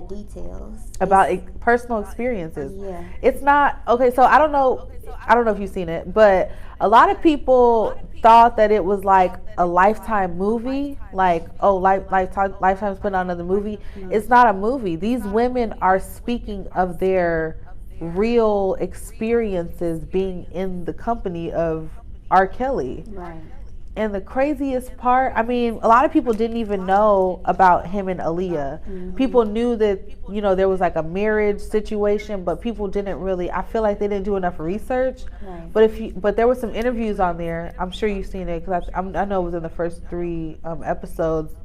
details about personal experiences. Yeah. It's not okay. So I don't know if you've seen it, but a lot of people thought that it was like a Lifetime movie. Like, oh, Lifetime's putting out another movie. No. It's not a movie. These women are speaking of their real experiences being in the company of R. Kelly. Right. And the craziest part, I mean, a lot of people didn't even know about him and Aaliyah. People knew that, you know, there was like a marriage situation, but people didn't really, I feel like they didn't do enough research. Right. But there were some interviews on there. I'm sure you've seen it because I know it was in the first 3 episodes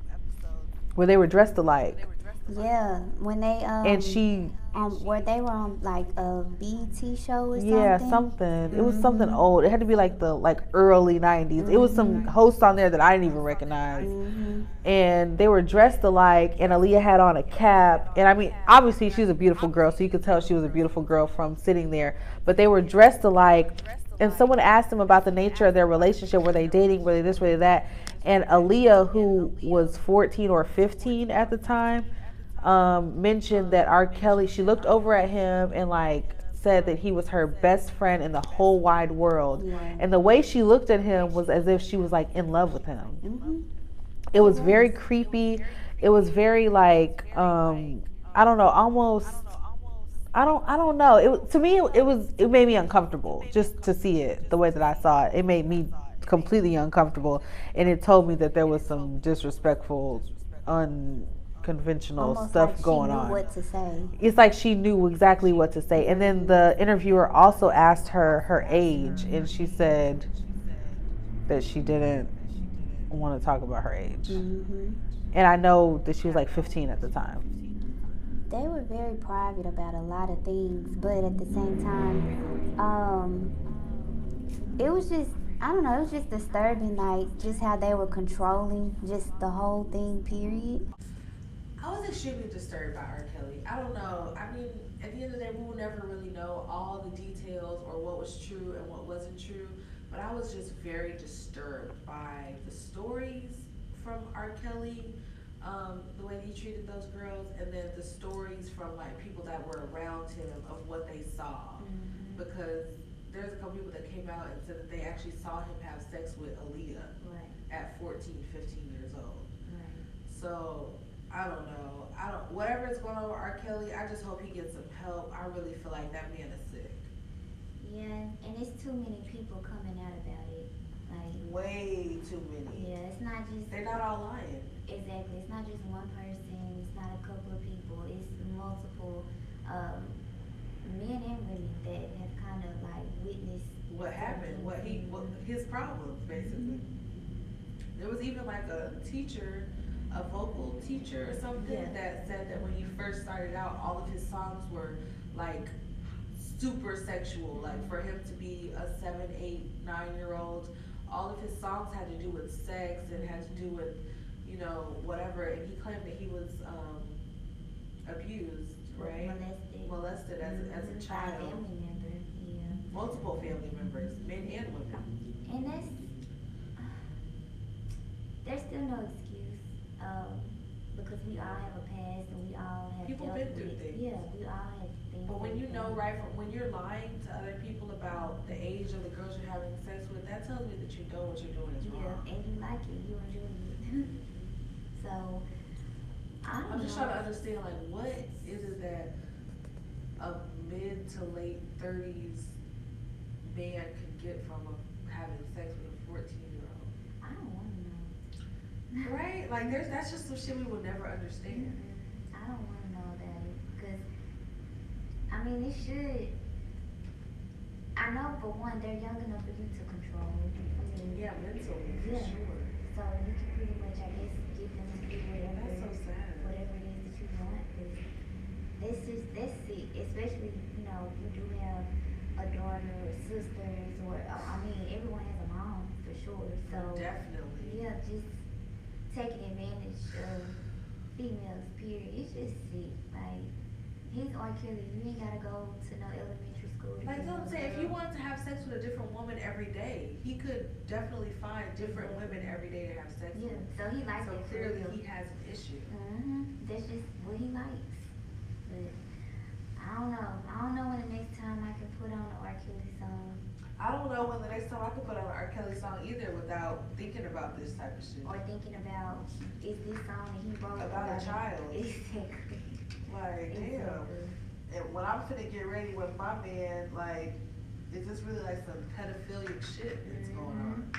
where they were dressed alike. Yeah, when they and she where they were on like a BET show or something. Yeah, something. It was something old. It had to be like the early 90s. It was some hosts on there that I didn't even recognize. And they were dressed alike, and Aaliyah had on a cap. And I mean, obviously she's a beautiful girl, so you could tell she was a beautiful girl from sitting there. But they were dressed alike, and someone asked them about the nature of their relationship. Were they dating? Were they this? Were they that? And Aaliyah, who was 14 or 15 at the time, mentioned that R. Kelly, she looked over at him and like said that he was her best friend in the whole wide world. Yeah. And the way she looked at him was as if she was like in love with him. It was very creepy. It was very like I don't know, almost I don't know. To me it made me uncomfortable just to see it the way that I saw it. It made me completely uncomfortable, and it told me that there was some disrespectful unconventional almost stuff like going she knew on. what to say. It's like she knew exactly what to say. And then the interviewer also asked her age, and she said that she didn't want to talk about her age. And I know that she was like 15 at the time. they were very private about a lot of things, but at the same time, it was just, I don't know, it was just disturbing, like just how they were controlling just the whole thing, period. I was extremely disturbed by R. Kelly. I don't know. I mean, at the end of the day, we will never really know all the details or what was true and what wasn't true. But I was just very disturbed by the stories from R. Kelly, the way that he treated those girls, and then the stories from like people that were around him of what they saw. Mm-hmm. Because there's a couple people that came out and said that they actually saw him have sex with Aaliyah Right. at 14, 15 years old. Right. So I don't know. Whatever is going on with R. Kelly, I just hope he gets some help. I really feel like that man is sick. Yeah, and it's too many people coming out about it. Like, Way too many. yeah, it's not just. They're not all lying. Exactly. It's not just one person. It's not a couple of people. It's multiple men and women that have kind of like witnessed What happened? What his problems basically. There was even like a teacher, a vocal teacher or something, Yeah. that said that when he first started out, all of his songs were like super sexual. Like for him to be a 7, 8, 9-year-old, all of his songs had to do with sex and had to do with, you know, whatever. And he claimed that he was abused, right? Molested as a By a child. family member. Yeah. Multiple family members, men and women. And there's still no excuse, because we all have a past and we all have People dealt been through with, things. yeah, we all have things. But when that you we know done. right from when you're lying to other people about the age of the girls you're having sex with, that tells me that you know what you're doing is Yeah, wrong. and you like it, you enjoy it. So, I don't I'm just know. trying to understand, like, what is it that a mid to late 30s man can get from having sex with a 14-year-old? I don't want to know. Right? Like, that's just some shit we will never understand. I don't want to know about it because, I mean, it should. I know for one, they're young enough for you to control. I mean, Yeah, mentally, for Yeah. sure. So you can pretty much, I guess, get them to do whatever. That's so sad. Whatever it is that you want. 'Cause that's it. Especially, you know, if you do have a daughter or sisters or, I mean, everyone has a mom for sure. So Definitely. yeah, just taking advantage of females, period. It's just sick. Like, he's R. Kelly. You ain't gotta go to no elementary school. to Like, be that's what I'm a saying, if girl. he wanted to have sex with a different woman every day, he could definitely find different women every day to have sex Yeah, with. so he likes So it. clearly he has an issue. That's just what he likes. But I don't know. I don't know when the next time I can put on an R. Kelly song I don't know when the next time I could put on an R. Kelly song either without thinking about this type of shit. or thinking about, is this song that he wrote About a child. Exactly. Like, damn. Exactly. And when I'm finna get ready with my man, like, is this really like some pedophilic shit that's going on?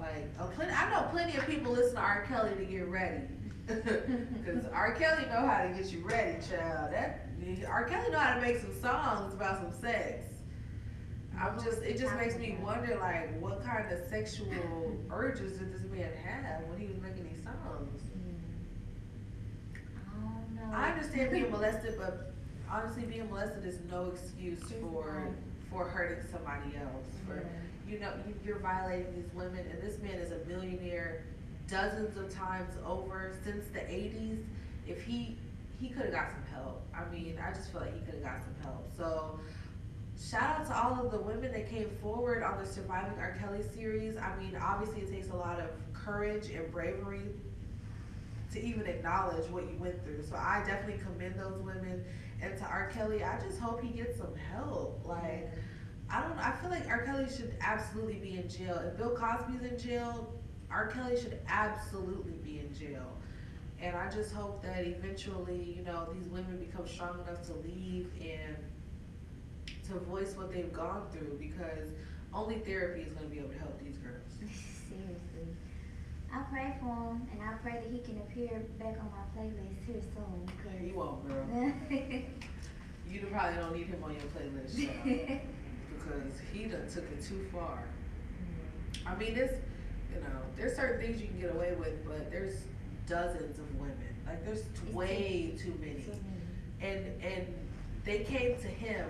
Like, I know plenty of people listen to R. Kelly to get ready. Cause R. Kelly know how to get you ready, child. R. Kelly know how to make some songs about some sex. It just makes me wonder, like, what kind of sexual urges did this man have when he was making these songs? I don't know. I understand being molested, but honestly, being molested is no excuse It's for hurting somebody else. You're violating these women, and this man is a millionaire dozens of times over since the 80s. If he could have got some help. I mean, I just feel like he could have got some help. So shout out to all of the women that came forward on the Surviving R. Kelly series. I mean, obviously it takes a lot of courage and bravery to even acknowledge what you went through. So I definitely commend those women. And to R. Kelly, I just hope he gets some help. Like, I feel like R. Kelly should absolutely be in jail. If Bill Cosby's in jail, R. Kelly should absolutely be in jail. And I just hope that eventually, you know, these women become strong enough to leave and to voice what they've gone through, because only therapy is going to be able to help these girls. Seriously. I pray for him, and I pray that he can appear back on my playlist here soon. He won't, girl. You probably don't need him on your playlist, child, because he done took it too far. I mean, there's certain things you can get away with, but there's dozens of women. Like, there's way too many. and they came to him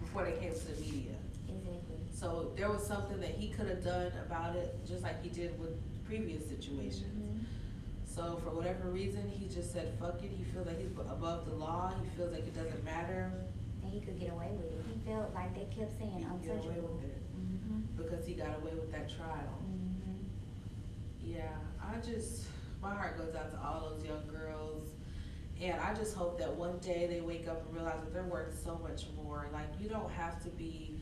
before they came to the media. Exactly. So there was something that he could have done about it, just like he did with previous situations. Mm-hmm. So for whatever reason, he just said, fuck it. He feels like he's above the law. He feels like it doesn't matter. And he could get away with it. He felt like they kept saying He could get away untouchable. with it Mm-hmm. because he got away with that trial. Mm-hmm. Yeah, my heart goes out to all those young girls. And I just hope that one day they wake up and realize that they're worth so much more. Like, you don't have to be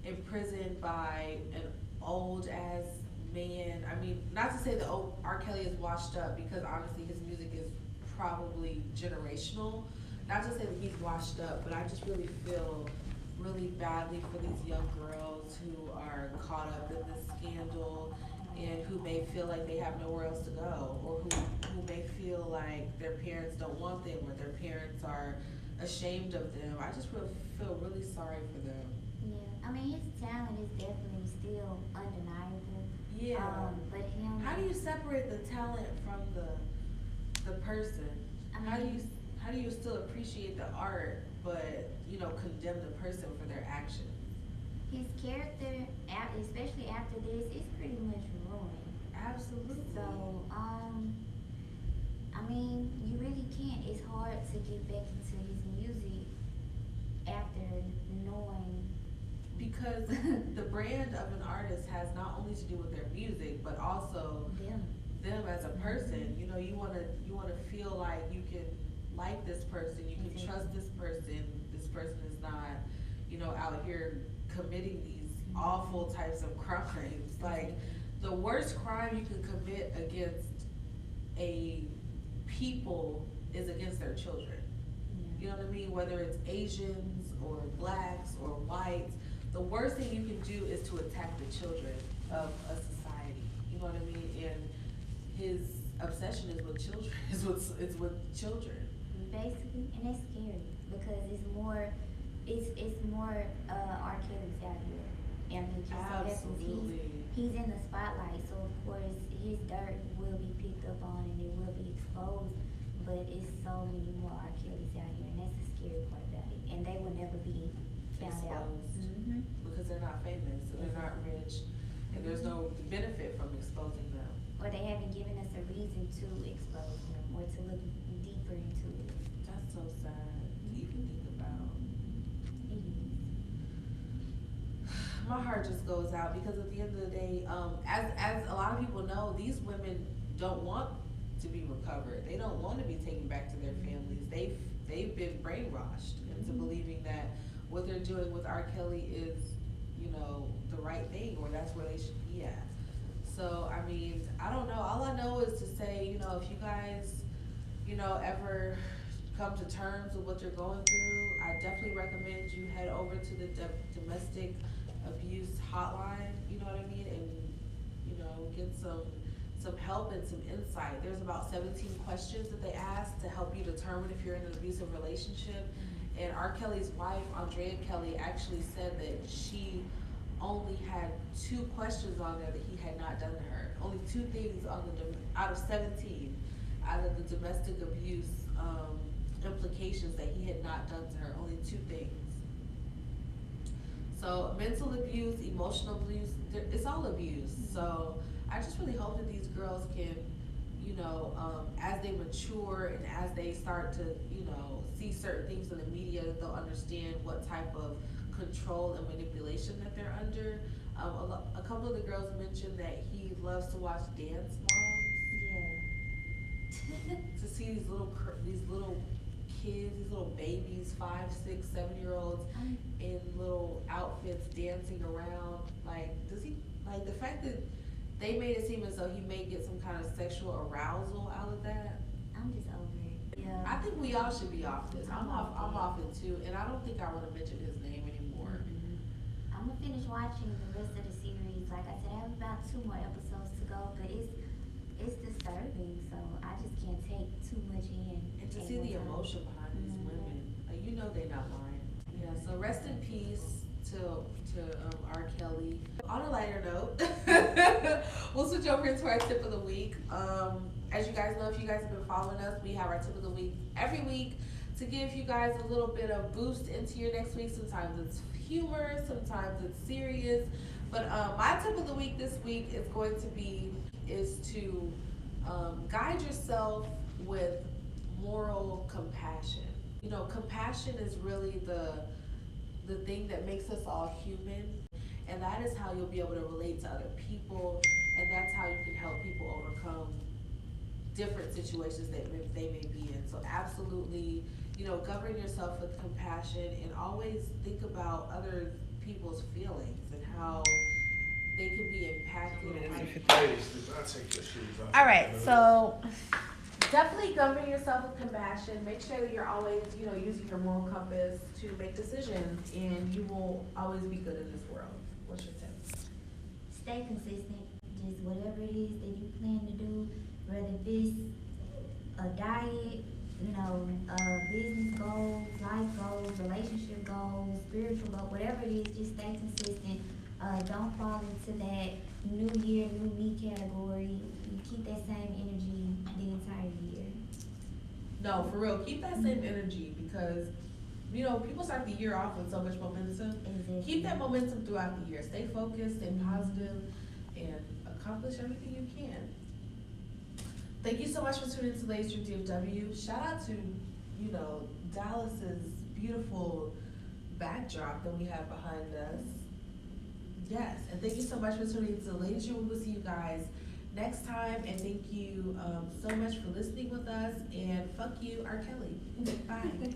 imprisoned by an old ass man. I mean, not to say that R. Kelly is washed up, because honestly his music is probably generational. Not to say that he's washed up, but I just really feel really badly for these young girls who are caught up in this scandal and who may feel like they have nowhere else to go, or who may feel like their parents don't want them, or their parents are ashamed of them. I just feel really sorry for them. Yeah, I mean, his talent is definitely still undeniable. Yeah. But him. How do you separate the talent from the person? I mean, How do you still appreciate the art, but condemn the person for their actions? His character, especially after this, is pretty much ruined. Absolutely. So, I mean, you really can't. It's hard to get back into his music after knowing. Because the brand of an artist has not only to do with their music, but also them as a person. You want to feel like you can like this person, you can trust this person. This person is not, out here committing these awful types of crimes. Like, the worst crime you can commit against a people is against their children. You know what I mean? Whether it's Asians or blacks or whites, the worst thing you can do is to attack the children of a society. You know what I mean? And his obsession is with children. Is with children. Basically, and it's scary because it's more R. Kelly's out here. I mean, just so happens he's in the spotlight, so of course his dirt will be picked up on and it will be exposed. But it's so many more R. Kellys out here, and that's the scary part about it. And they will never be found out. Mm-hmm. Because they're not famous, and they're not rich, and there's no benefit from exposing them. Or they haven't given us a reason to expose them or to look deeper into it. That's so sad to even think about. My heart just goes out because at the end of the day, as a lot of people know, these women don't want to be recovered. They don't want to be taken back to their families. They've been brainwashed into believing that what they're doing with R. Kelly is, the right thing, or that's where they should be at. So, I mean, I don't know. All I know is to say, if you guys, ever come to terms with what you're going through, I definitely recommend you head over to the domestic abuse hotline, you know what I mean, and, get some help and some insight. There's about 17 questions that they ask to help you determine if you're in an abusive relationship. And R. Kelly's wife, Andrea Kelly, actually said that she only had 2 questions on there that he had not done to her. Only 2 things out of 17 out of the domestic abuse implications that he had not done to her. Only 2 things. So mental abuse, emotional abuse, it's all abuse. So I just really hope that these girls can, as they mature and as they start to, see certain things in the media, they'll understand what type of control and manipulation that they're under. A couple of the girls mentioned that he loves to watch dance moms. Yeah. To see these little kids, these little babies, 5, 6, 7-year-olds in little outfits dancing around. Like, does he, like, the fact that they made it seem as though he may get some kind of sexual arousal out of that? I'm just over it. Yeah. I think we all should be off this. I'm off it too, and I don't think I want to mention his name anymore. Mm-hmm. I'm gonna finish watching the rest of the series. Like I said, I have about 2 more episodes to go, but it's disturbing, so I just can't take too much in. And to see the emotion behind these women, like, they're not lying. Yeah. So rest in peace to R. Kelly. On a lighter note, we'll switch over into our tip of the week. As you guys know, if you guys have been following us, we have our tip of the week every week to give you guys a little bit of boost into your next week. Sometimes it's humor, sometimes it's serious. But my tip of the week this week is going to be to guide yourself with moral compassion. You know, compassion is really the thing that makes us all human, and that is how you'll be able to relate to other people, and that's how you can help people overcome different situations that they may be in. So absolutely, you know, govern yourself with compassion, and always think about other people's feelings and how they can be impacted. All right, so definitely govern yourself with compassion. Make sure that you're always, you know, using your moral compass to make decisions, and you will always be good in this world. What's your tip? Stay consistent. Just whatever it is that you plan to do, whether it's a diet, you know, business goals, life goals, relationship goals, spiritual goals, whatever it is, just stay consistent. Don't fall into that new year, new me category. You keep that same energy the entire year. No, for real, keep that same energy, because, you know, people start the year off with so much momentum. Exactly. Keep that momentum throughout the year. Stay focused, stay positive, and accomplish everything you can. Thank you so much for tuning in to Ladies from DFW. Shout out to, you know, Dallas's beautiful backdrop that we have behind us. Yes, and thank you so much for tuning in to Ladies Room. We will see you guys next time, and thank you so much for listening with us, and fuck you, R. Kelly. Bye.